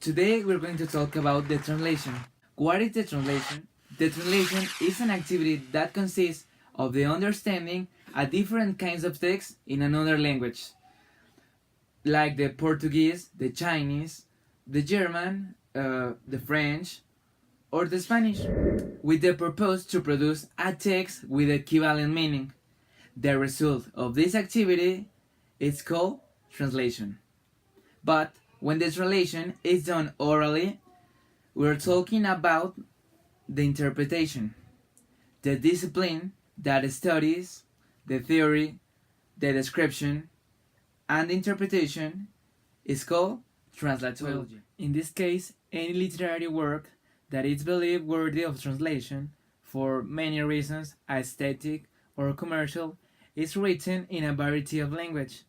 Today we're going to talk about the translation. What is the translation? The translation is an activity that consists of the understanding a different kinds of text in another language, like the Portuguese, the Chinese, the German, the French, or the Spanish, with the purpose to produce a text with equivalent meaning. The result of this activity is called translation. But when the translation is done orally, we're talking about the interpretation, the discipline that studies the theory, the description, and the interpretation is called translatology. In this case, any literary work that is believed worthy of translation for many reasons, aesthetic or commercial, is written in a variety of language.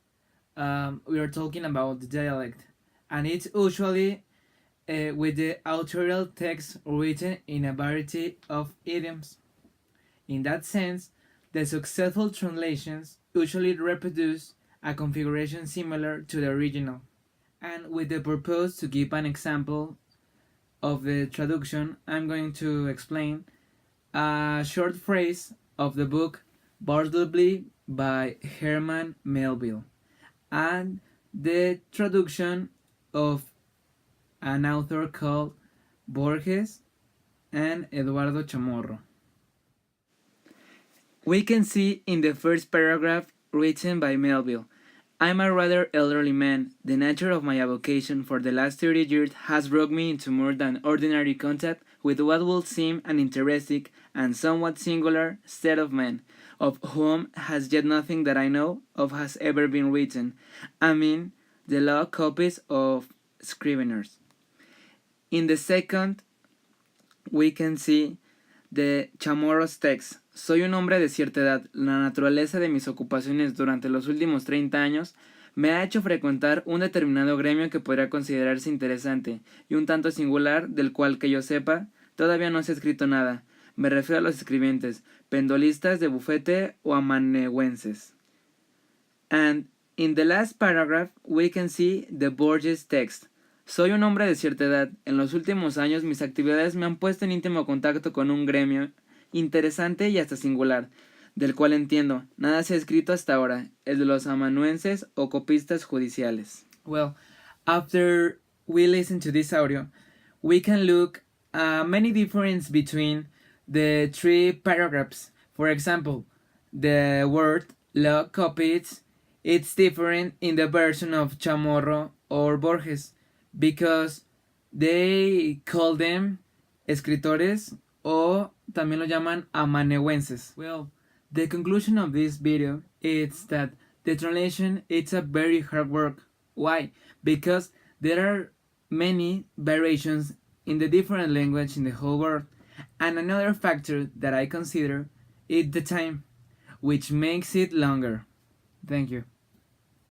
We are talking about the dialect, and it's usually with the authorial text written in a variety of idioms. In that sense, the successful translations usually reproduce a configuration similar to the original. And with the purpose to give an example of the traduction, I'm going to explain a short phrase of the book Bartleby by Herman Melville and the traduction of an author called Borges and Eduardo Chamorro. We can see in the first paragraph written by Melville, I'm a rather elderly man. The nature of my avocation for the last 30 years has brought me into more than ordinary contact with what would seem an interesting and somewhat singular set of men, of whom has yet nothing that I know of has ever been written. I mean, the law copies of scriveners. In the second, we can see the Chamorro's text. Soy un hombre de cierta edad. La naturaleza de mis ocupaciones durante los últimos 30 años me ha hecho frecuentar un determinado gremio que podría considerarse interesante y un tanto singular, del cual que yo sepa, todavía no se ha escrito nada. Me refiero a los escribientes, pendolistas de bufete o amanuenses. And in the last paragraph, we can see the Borges text. Soy un hombre de cierta edad. En los últimos años mis actividades me han puesto en íntimo contacto con un gremio interesante y hasta singular, del cual entiendo, nada se ha escrito hasta ahora, el de los amanuenses o copistas judiciales. Well, after we listen to this audio, we can look many differences between the three paragraphs. For example, the word law copies, it's different in the version of Chamorro or Borges, because they call them escritores o también lo llaman amanuenses. Well, the conclusion of this video is that the translation is a very hard work. Why? Because there are many variations in the different language in the whole world. And another factor that I consider is the time, which makes it longer. Thank you.